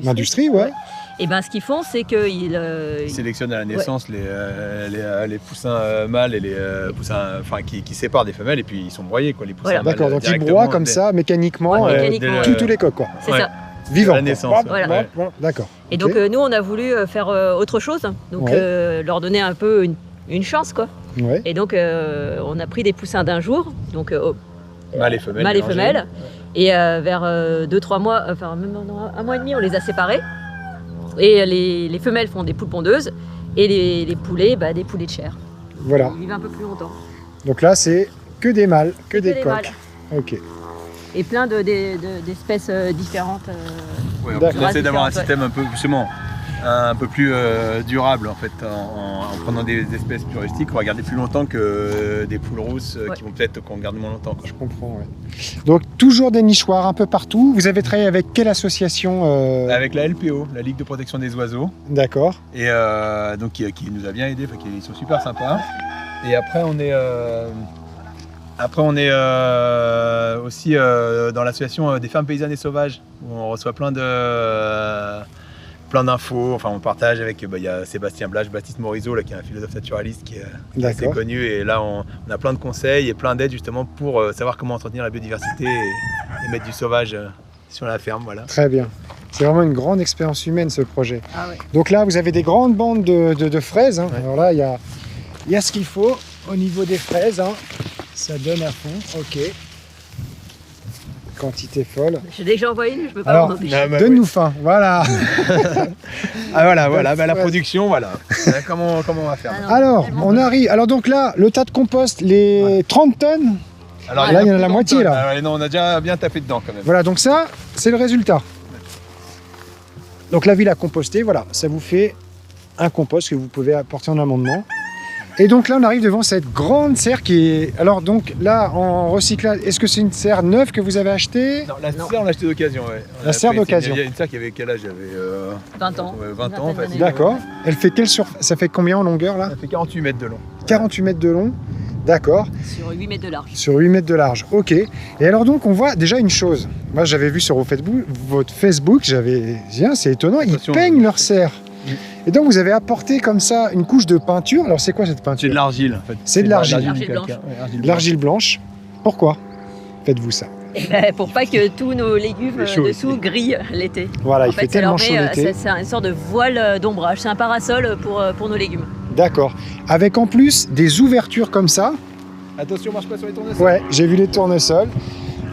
L'industrie, ouais. Et ben, ce qu'ils font, c'est qu'ils Ils sélectionnent à la naissance les poussins mâles et les poussins qui séparent des femelles, et puis ils sont broyés, quoi, les poussins Voilà. mâles. D'accord, donc ils directement broient comme dès- ça, mécaniquement, Ouais, mécaniquement, tous les coqs, quoi. c'est Ouais. ça. Vivants. À la quoi. naissance, Hop, ouais. hop, hop, d'accord. Et Ok. donc, nous, on a voulu faire autre chose, donc Ouais. leur donner un peu une chance, quoi. Ouais. Et donc, on a pris des poussins d'un jour, donc Mâles et femelles. mâles et mélangés. femelles. Et vers 2-3 mois, enfin même un mois et demi, on les a séparés. Et les femelles font des poules pondeuses et les poulets, des poulets de chair. Voilà. Ils vivent un peu plus longtemps. Donc là, c'est que des mâles, que des des coqs. mâles. Ok. Et plein d'espèces différentes. Ouais, D'accord. on essaie d'avoir un Ouais. système un peu justement un peu plus durable en fait, en prenant des espèces plus rustiques. On va garder plus longtemps que des poules rousses Ouais. qui vont peut-être qu'on garde moins longtemps, quoi. Je comprends, ouais. Donc, toujours des nichoirs un peu partout. Vous avez travaillé avec quelle association Avec la LPO, la Ligue de protection des oiseaux, D'accord. et donc qui nous a bien aidés, ils sont super sympas. Et après on est aussi dans l'association des fermes paysannes et sauvages, où on reçoit plein d'infos. Enfin, on partage avec, il y a Sébastien Blage, Baptiste Morisot, là, qui est un philosophe naturaliste qui est assez D'accord. connu. Et là, on a plein de conseils et plein d'aides justement pour savoir comment entretenir la biodiversité et mettre du sauvage sur la ferme. Voilà. Très bien. C'est vraiment une grande expérience humaine, ce projet. Ah ouais. Donc là, vous avez des grandes bandes de fraises. Hein. Ouais. Alors là, il y a ce qu'il faut au niveau des fraises. Hein. Ça donne à fond. Ok. Quantité folle. Dès que j'en vois une, je peux pas Alors, m'en empêcher. Ah, bah, Donne-nous faim. Voilà. voilà, la Ouais. production, voilà. comment on va faire? Ah non, Alors, tellement on arrive. Alors donc là, le tas de compost, les 30 tonnes. Alors, Là, il y en a plus la de moitié, tonnes. là. Ah ouais, non, on a déjà bien tapé dedans quand même. Voilà, donc ça, c'est le résultat. Donc la ville a composté, voilà, ça vous fait un compost que vous pouvez apporter en amendement. Et donc là, on arrive devant cette grande serre qui est... Alors donc là, en recyclage, est-ce que c'est une serre neuve que vous avez achetée? Non, la serre, on l'a acheté d'occasion. Ouais. On La a serre pris- d'occasion. Il y a une serre qui avait quel âge? Il y avait 20 ans. 20 ans, Une vingtaine facile. d'années. D'accord. Elle fait quelle surface? Ça fait combien en longueur là? Ça fait 48 mètres de long. 48 mètres de long. D'accord. Sur 8 mètres de large. Sur 8 mètres de large. Ok. Et alors donc, on voit déjà une chose. Moi, j'avais vu sur votre Facebook, j'avais dit, ah, c'est étonnant, ils Attention, peignent leur serre. Oui. Et donc, vous avez apporté comme ça une couche de peinture. Alors, c'est quoi cette peinture? C'est de l'argile en fait. C'est de l'argile. du L'argile calcaire. blanche. Ouais, argile De l'argile blanche. Pourquoi faites-vous ça? Et pour pas que tous nos légumes Il fait chaud dessous ici. grillent l'été. Voilà, En il fait, fait ça leur tellement chaud met, l'été. c'est une sorte de voile d'ombrage. C'est un parasol pour nos légumes. D'accord. Avec en plus des ouvertures comme ça. Attention, marche pas sur les tournesols. Ouais, j'ai vu les tournesols.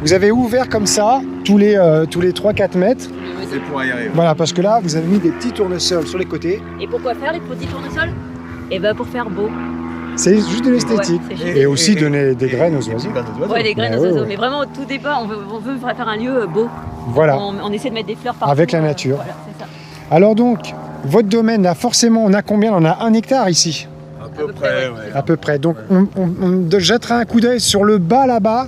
Vous avez ouvert comme ça tous les 3-4 mètres. C'est pour aérer. Voilà, parce que là, vous avez mis des petits tournesols sur les côtés. Et pourquoi faire les petits tournesols? Et ben pour faire beau. C'est juste de l'esthétique. Ouais, c'est juste- Et aussi donner des graines aux oiseaux. Ouais, les graines Ouais, aux ouais, oiseaux. ouais. Mais vraiment, au tout départ, on veut faire un lieu beau. Voilà. On essaie de mettre des fleurs partout. Avec la nature. Voilà, c'est ça. Alors donc, votre domaine, là, forcément, on a combien? On a 1 hectare ici, À peu peu près, près, ouais. ouais. à peu près. Donc, on jettera un coup d'œil sur le bas là-bas,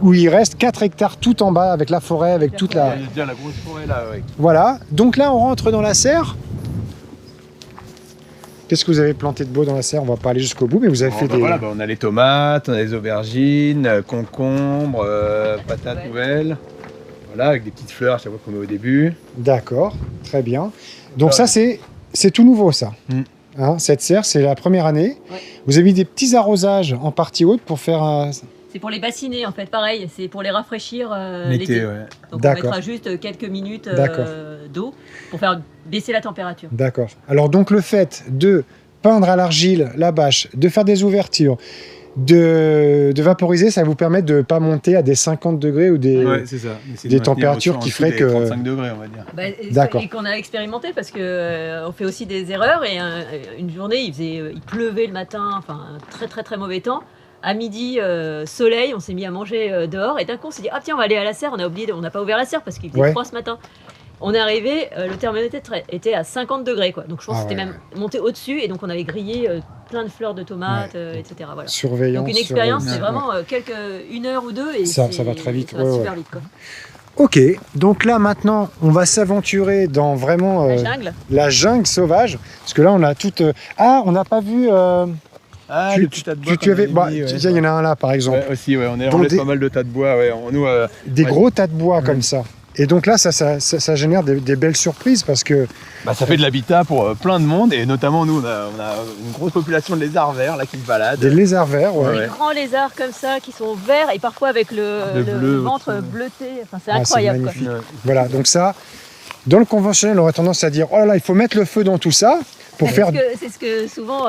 où il reste 4 hectares tout en bas, avec la forêt, avec toute la... Il y a déjà la grosse forêt là, ouais. Voilà. Donc là, on rentre dans la serre. Qu'est-ce que vous avez planté de beau dans la serre? On va pas aller jusqu'au bout, mais vous avez fait des... Voilà, on a les tomates, on a les aubergines, concombres, patates nouvelles. Voilà, avec des petites fleurs à chaque fois qu'on met au début. D'accord, très bien. Donc ça, c'est tout nouveau, ça. Mm. Hein, cette serre, c'est la première année. Ouais. Vous avez mis des petits arrosages en partie haute pour faire un... C'est pour les bassiner en fait, pareil. C'est pour les rafraîchir l'été. L'été, ouais. Donc on D'accord. mettra juste quelques minutes D'accord. d'eau pour faire baisser la température. D'accord. Alors donc le fait de peindre à l'argile la bâche, de faire des ouvertures, de vaporiser, ça vous permet de ne pas monter à des 50 degrés ou des... Ouais, c'est ça. Essayer des de maintenir températures en qui dessous feraient des que- 35 degrés, on va dire. Bah, D'accord. Et qu'on a expérimenté parce que on fait aussi des erreurs et une journée il pleuvait le matin, enfin un très très très mauvais temps. À midi, soleil, on s'est mis à manger dehors et d'un coup on s'est dit ah tiens on va aller à la serre, on n'a pas ouvert la serre parce qu'il faisait Ouais. froid ce matin. On est arrivé, le thermomètre était à 50 degrés quoi, donc je pense Ah que c'était ouais. même monté au-dessus et donc on avait grillé plein de fleurs de tomates, etc. Voilà. Surveillance. Donc une expérience, c'est surveillance. vraiment une heure ou deux et Ça c'est- va très vite, ça va ouais, super ouais. vite quoi. Ok, donc là maintenant, on va s'aventurer dans vraiment La jungle. la jungle sauvage. Parce que là, on a toute... Ah, on n'a pas vu... Ah, le petit tas de bois. tu avais... Bah, tiens, il y en a un là, par exemple. Ouais, aussi, ouais, on Donc laisse des- pas mal de tas de bois. Ouais. Nous, Des Ouais. gros tas de bois Mm. comme ça. Et donc là, ça génère des belles surprises parce que... ça fait de l'habitat pour plein de monde et notamment nous, on a une grosse population de lézards verts là qui se baladent. Des lézards verts, ouais. Ouais. Des grands lézards comme ça qui sont verts et parfois avec le bleu ventre aussi. bleuté. Enfin, c'est Ah, incroyable. c'est quoi. magnifique. Voilà, donc ça, dans le conventionnel, on aurait tendance à dire, oh là là, il faut mettre le feu dans tout ça pour faire... C'est ce que souvent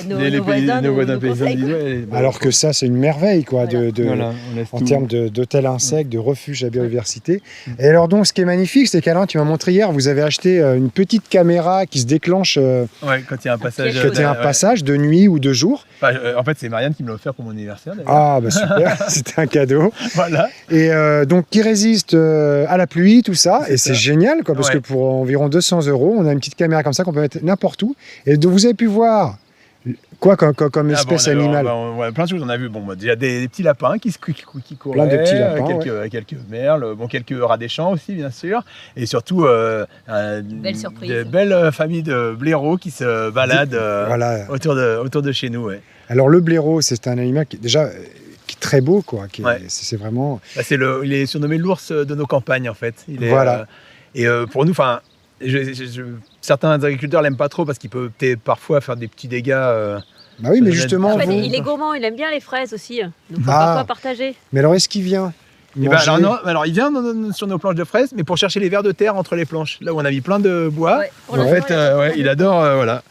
nos Les voisins nos voisins nous paysans conseillent, disent, quoi. ouais, bah, Alors que ça, c'est une merveille, quoi, Voilà. de, on laisse en tout. termes d'hôtel insectes, de refuge à biodiversité. Et alors donc, ce qui est magnifique, c'est qu'Alain, tu m'as montré hier, vous avez acheté une petite caméra qui se déclenche Ouais, quand il y a un passage. piège quand il y a un ouais. passage de nuit ou de jour. Enfin, en fait, c'est Marianne qui me l'a offert pour mon anniversaire. D'ailleurs. Ah, bah super, c'était un cadeau. Voilà. Et donc, qui résiste à la pluie, tout ça. C'est Et c'est ça. génial, quoi, parce Ouais. que pour environ 200 €, on a une petite caméra comme ça qu'on peut mettre n'importe où. Et donc, vous avez pu voir quoi comme espèce Ah bon, animale. ouais, plein de choses. On a vu déjà des petits lapins qui couraient, Plein de petits lapins, quelques merles, quelques rats des champs aussi, bien sûr. Et surtout, Belle surprise. de belles familles de blaireaux qui se baladent Voilà. autour de chez nous. Ouais. Alors, le blaireau, c'est un animal qui, déjà, qui est très beau, quoi. Ouais. C'est vraiment... Bah, il est surnommé l'ours de nos campagnes, en fait. Voilà. Pour nous, enfin, certains agriculteurs l'aiment pas trop parce qu'il peut peut-être parfois faire des petits dégâts. Bah oui, mais Ça justement, En fait, vous... il est gourmand, il aime bien les fraises aussi. Donc faut Ah. parfois partager. Mais alors, est-ce qu'il vient Eh ben, manger alors, il vient sur nos planches de fraises, mais pour chercher les vers de terre entre les planches, là où on a mis plein de bois. Ouais, pour Ouais. En l'instant, fait, il adore, voilà.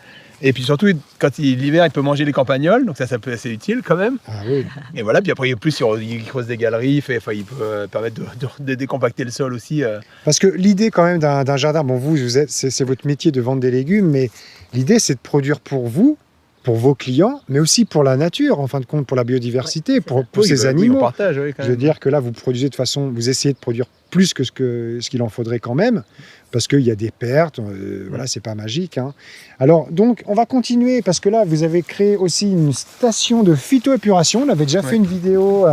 Et puis surtout, quand l'hiver, il peut manger les campagnols, donc ça peut être assez utile quand même. Ah oui. Et voilà, puis après, plus il creuse des galeries, il peut permettre de décompacter le sol aussi. Parce que l'idée quand même d'un jardin, bon, c'est votre métier de vendre des légumes, mais l'idée c'est de produire pour vous, pour vos clients, mais aussi pour la nature, en fin de compte, pour la biodiversité, Ouais, pour Oui, ces bah, oui, animaux. on partage, oui, quand Je veux même. dire que là, vous produisez de façon, vous essayez de produire plus que ce qu'il en faudrait quand même, parce qu'il y a des pertes, voilà, c'est pas magique. Hein. Alors, donc, on va continuer, parce que là, vous avez créé aussi une station de phytoépuration. On avait déjà fait une vidéo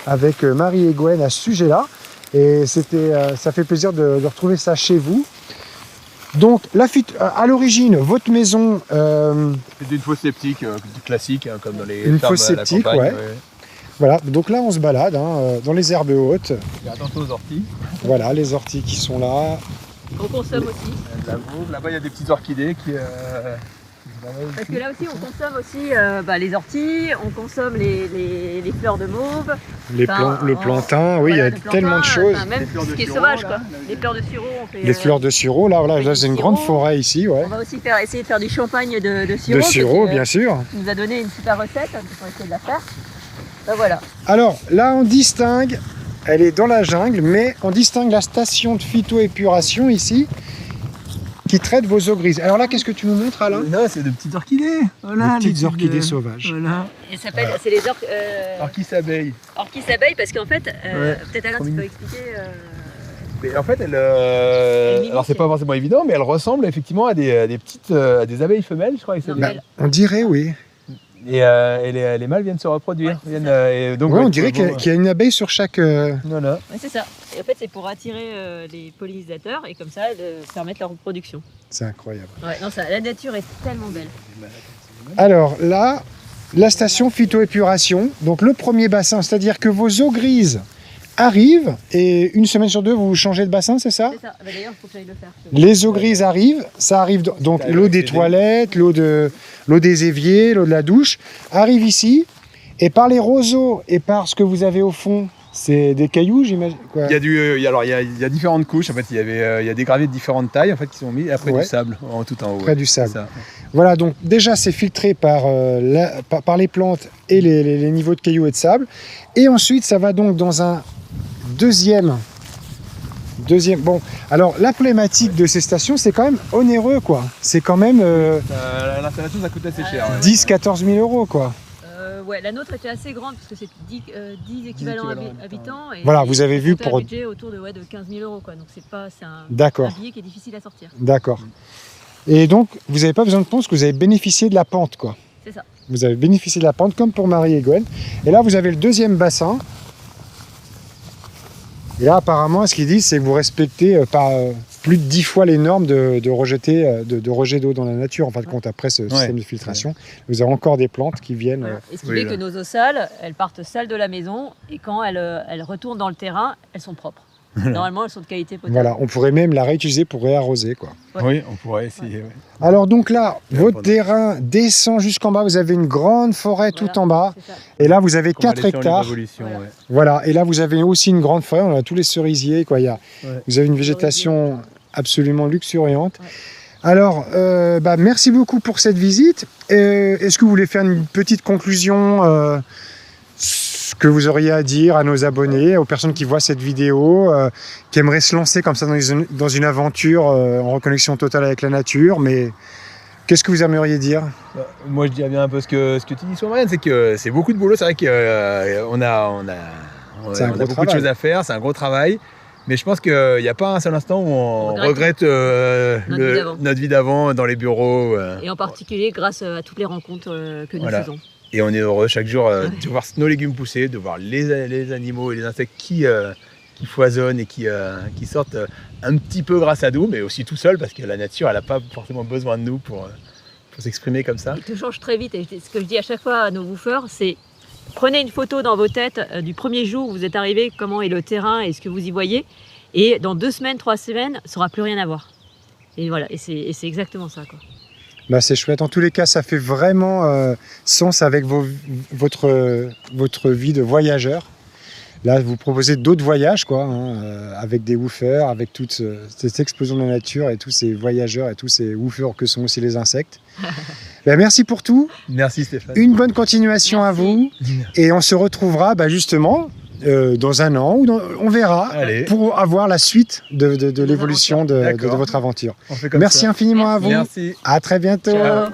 avec Marie et Gwen à ce sujet-là, et ça fait plaisir de retrouver ça chez vous. Donc, à l'origine, votre maison, C'est une fosse septique classique, hein, comme dans les Une fermes fosse à la septique, campagne, ouais. voilà, donc là, on se balade dans les herbes hautes. Et attention aux orties. Voilà, les orties qui sont là. On consomme aussi. De la mauve. Là-bas, il y a des petites orchidées qui Parce que là aussi, on consomme aussi les orties, on consomme les fleurs de mauve. Le plantain, oui, il y a tellement de choses. Même ce qui est sauvage, quoi. Les fleurs de sureau, on fait. Les fleurs de sureau, là c'est une grande forêt ici, ouais. On va aussi essayer de faire du champagne de sureau. De sureau, bien sûr. Tu nous a donné une super recette, il faut essayer de la faire. Ben voilà. Alors là, on distingue, elle est dans la jungle, mais on distingue la station de phytoépuration ici, qui traite vos eaux grises. Alors là, qu'est-ce que tu nous montres, Alain? Là, c'est de petites orchidées. Voilà, des petites orchidées sauvages. Voilà. C'est les Orchis abeilles. orchis abeilles, parce qu'en fait, peut-être Alain, tu peux expliquer. Mais en fait, alors c'est pas forcément évident, mais elle ressemble effectivement à des petites des abeilles femelles, je crois. On dirait, oui. Et les mâles viennent se reproduire. Donc, on dirait qu'il y a une abeille sur chaque... Voilà. Ouais, c'est ça. Et en fait, c'est pour attirer les pollinisateurs et comme ça, permettre leur reproduction. C'est incroyable. Ouais, non, la nature est tellement belle. Alors là, la station phytoépuration, donc le premier bassin, c'est-à-dire que vos eaux grises arrivent et une semaine sur deux, vous changez de bassin, c'est ça? C'est ça. D'ailleurs, il faut que j'aille le faire. Les eaux grises arrivent, ça arrive donc l'eau des toilettes, l'eau des éviers, l'eau de la douche, arrive ici et par les roseaux et par ce que vous avez au fond, c'est des cailloux, j'imagine. Il y a différentes couches. En fait, il y a des gravats de différentes tailles en fait qui sont mis et après du sable tout en haut. Après du sable. Voilà, donc déjà c'est filtré par les plantes et les niveaux de cailloux et de sable. Et ensuite, ça va donc dans un deuxième. Bon, alors la problématique de ces stations, c'est quand même onéreux, quoi. C'est quand même l'installation, ça coûte assez cher. 10-14 000 euros, quoi. Ouais, la nôtre était assez grande parce que c'est 10 équivalents habitants. Et voilà, vous avez vu pour un budget autour de 15 000 euros, quoi. Donc c'est un billet qui est difficile à sortir. D'accord. Et donc, vous n'avez pas besoin de pont parce que vous avez bénéficié de la pente, quoi. C'est ça. Vous avez bénéficié de la pente comme pour Marie et Gwen. Et là, vous avez le deuxième bassin. Et là, apparemment, ce qu'ils disent, c'est que vous respectez plus de 10 fois les normes de rejet d'eau dans la nature, en fin de compte, après ce système de filtration. Vous avez encore des plantes qui viennent... Voilà. Et ce qui fait que nos eaux sales, elles partent sales de la maison, et quand elles retournent dans le terrain, elles sont propres. Normalement, elles sont de qualité potable. Voilà, on pourrait même la réutiliser pour réarroser, quoi. Ouais. Oui, on pourrait essayer. Ouais. Alors donc là, votre terrain descend jusqu'en bas, vous avez une grande forêt tout en bas, et là vous avez 4 hectares. Voilà, et là vous avez aussi une grande forêt, on a tous les cerisiers, quoi. Vous avez une végétation absolument luxuriante. Ouais. Alors, merci beaucoup pour cette visite. Est-ce que vous voulez faire une petite conclusion ce que vous auriez à dire à nos abonnés, aux personnes qui voient cette vidéo, qui aimeraient se lancer comme ça dans une aventure en reconnexion totale avec la nature, mais qu'est-ce que vous aimeriez dire? Moi, je dirais bien un peu ce que tu dis sur Marianne, c'est que c'est beaucoup de boulot, c'est vrai qu'on a beaucoup de choses à faire, c'est un gros travail, mais je pense qu'il n'y a pas un seul instant où on regrette notre vie d'avant dans les bureaux. Et en particulier grâce à toutes les rencontres que nous faisons. Et on est heureux chaque jour de voir nos légumes pousser, de voir les animaux et les insectes qui foisonnent et qui sortent un petit peu grâce à nous, mais aussi tout seul, parce que la nature, elle n'a pas forcément besoin de nous pour s'exprimer comme ça. Il te change très vite. Et ce que je dis à chaque fois à nos woofers, c'est prenez une photo dans vos têtes du premier jour où vous êtes arrivé, comment est le terrain et ce que vous y voyez. Et dans 2 semaines, 3 semaines, ça n'aura plus rien à voir. Et voilà, et c'est exactement ça, quoi. C'est chouette. En tous les cas, ça fait vraiment sens avec votre vie de voyageur. Là, vous proposez d'autres voyages, quoi, avec des woofers, avec toute cette explosion de la nature et tous ces voyageurs et tous ces woofers que sont aussi les insectes. Merci pour tout. Merci Stéphane. Une bonne continuation à vous. Et on se retrouvera justement dans un an, on verra. Allez. Pour avoir la suite de l'évolution de votre aventure. Merci infiniment à vous. Merci. À très bientôt. Ciao.